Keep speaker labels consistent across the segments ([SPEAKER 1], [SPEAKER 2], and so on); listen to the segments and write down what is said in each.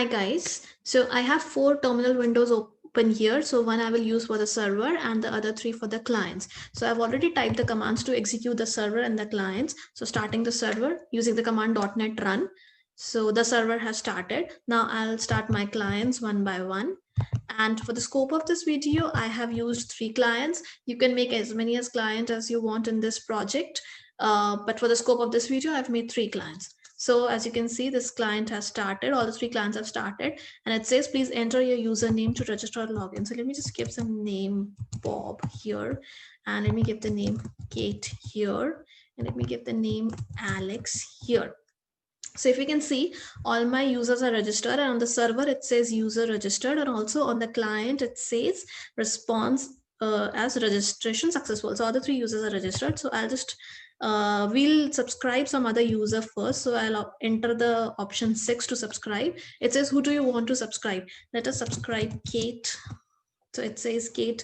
[SPEAKER 1] Hi guys, so I have 4 terminal windows open here. So one I will use for the server and the other 3 for the clients. So I've already typed the commands to execute the server and the clients. So starting the server using the command .NET run. So the server has started. Now I'll start my clients one by one. And for the scope of this video, I have used 3 clients. You can make as many as clients as you want in this project. But for the scope of this video, I've made 3 clients. So as you can see, this client has started, all the 3 clients have started, and it says, please enter your username to register or login. So let me just give some name Bob here, and let me give the name Kate here, and let me give the name Alex here. So if you can see, all my users are registered, and on the server, it says user registered, and also on the client, it says response as registration successful. So all the 3 users are registered. So I'll just we'll subscribe some other user first. So I'll enter the option 6 to subscribe. It says, who do you want to subscribe? Let us subscribe Kate. So it says Kate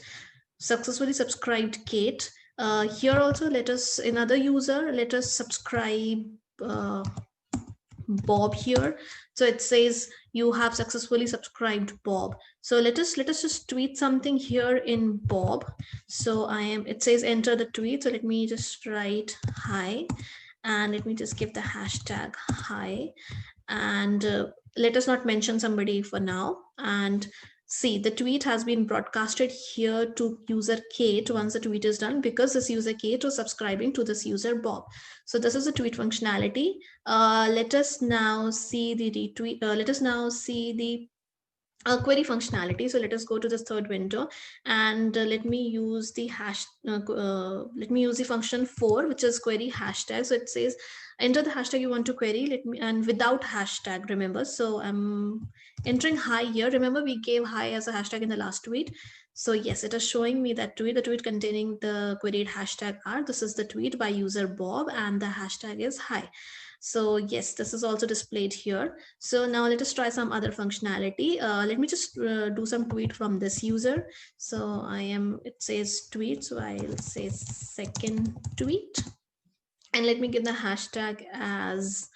[SPEAKER 1] successfully subscribed Kate. Here also, let us another user, let us subscribe Bob here. So it says you have successfully subscribed Bob. So let us just tweet something here in Bob. So it says enter the tweet. So let me just write hi, and let me just give the hashtag hi, and let us not mention somebody for now. And see, the tweet has been broadcasted here to user Kate once the tweet is done, because this user Kate was subscribing to this user Bob. So this is the tweet functionality. Let us now see the retweet. Let us now see the query functionality. So let us go to this third window, and let me use the let me use the function 4, which is query hashtag. So it says enter the hashtag you want to query. Let me, and without hashtag, remember. So I'm entering hi here. Remember, we gave hi as a hashtag in the last tweet. So yes, it is showing me that tweet, the tweet containing the queried hashtag are, this is the tweet by user Bob, and the hashtag is hi. So yes, this is also displayed here. So now let us try some other functionality. Let me just do some tweet from this user. So it says tweet, so I'll say second tweet, and let me give the hashtag as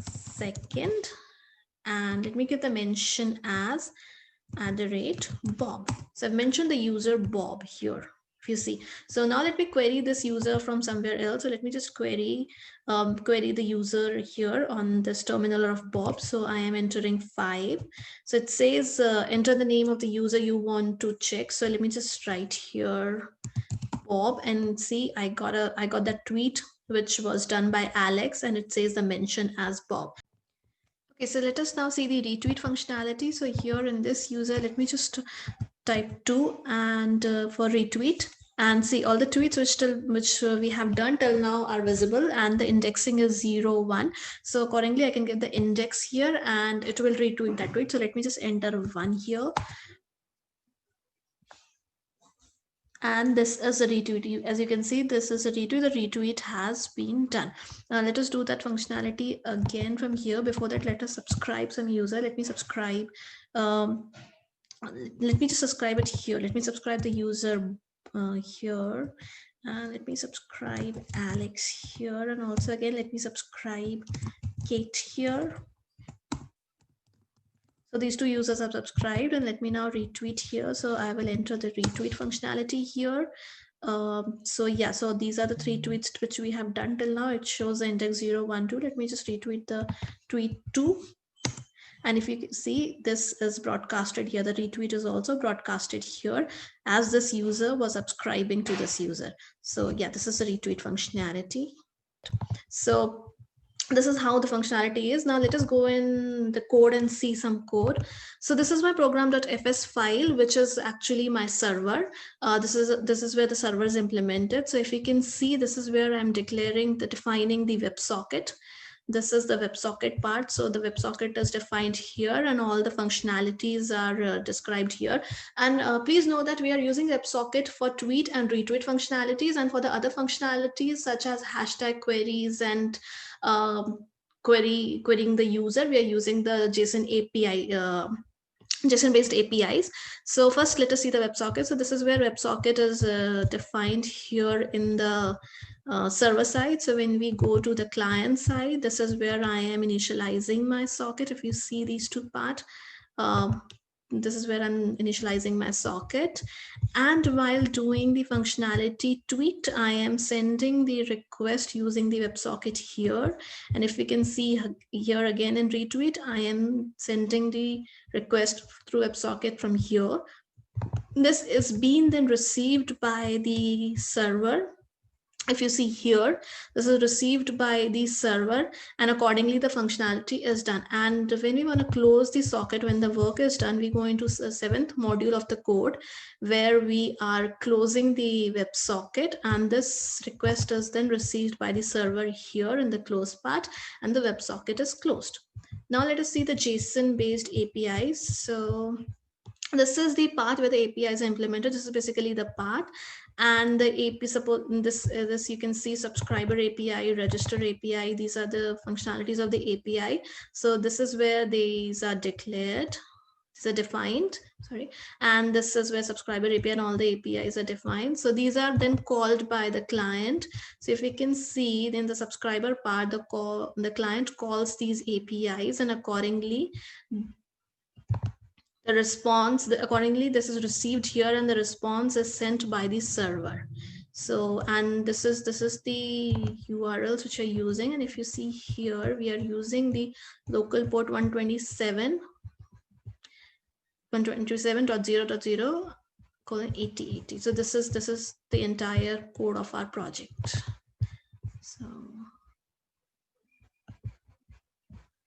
[SPEAKER 1] second, and let me give the mention as @Bob. So I've mentioned the user Bob here, if you see. So now let me query this user from somewhere else. So let me just query the user here on this terminal of Bob. So I am entering 5. So it says enter the name of the user you want to check. So let me just write here Bob, and see, I got that tweet which was done by Alex, and it says the mention as Bob. Okay, so let us now see the retweet functionality. So here in this user, let me just type 2 and for retweet, and see all the tweets which we have done till now are visible, and the indexing is 0, 1. So accordingly, I can get the index here, and it will retweet that tweet. So let me just enter 1 here. And this is a retweet. As you can see, this is a retweet. The retweet has been done. Now let us do that functionality again from here. Before that, let us subscribe some user. Let me subscribe. Let me just subscribe it here. Let me subscribe the user here. And let me subscribe Alex here. And also again, let me subscribe Kate here. So these 2 users have subscribed, and let me now retweet here. So I will enter the retweet functionality here. So yeah, so these are the 3 tweets which we have done till now. It shows the index 0, 1, 2. Let me just retweet the tweet 2. And if you can see, this is broadcasted here. The retweet is also broadcasted here as this user was subscribing to this user. So yeah, this is the retweet functionality. So this is how the functionality is. Now let us go in the code and see some code. So this is my program.fs file, which is actually my server. This is where the server is implemented. So if you can see, this is where I'm defining the WebSocket. This is the WebSocket part. So the WebSocket is defined here, and all the functionalities are described here. And please know that we are using WebSocket for tweet and retweet functionalities, and for the other functionalities such as hashtag queries and querying the user, we are using the JSON API JSON based APIs. So first let us see the WebSocket. So this is where WebSocket is defined here in the server side. So when we go to the client side, this is where I am initializing my socket. If you see these two parts, this is where I'm initializing my socket. And while doing the functionality tweaked, I am sending the request using the WebSocket here. And if we can see here again in retweet, I am sending the request through WebSocket from here. This is being then received by the server. If you see here, this is received by the server, and accordingly the functionality is done. And when we want to close the socket, when the work is done, we go into the 7th module of the code where we are closing the WebSocket, and this request is then received by the server here in the close part, and the WebSocket is closed. Now let us see the JSON based APIs. So this is the part where the API is implemented. This is basically the part, and the API support this you can see subscriber API, register API. These are the functionalities of the API. So this is where these are declared. These are defined, sorry, and this is where subscriber API and all the APIs are defined. So these are then called by the client. So if we can see in the subscriber part, the client calls these APIs, and accordingly the response, accordingly this is received here, and the response is sent by the server. So, and this is the URLs which are using, and if you see here, we are using the local port 127.0.0 colon 8080. So this is the entire code of our project.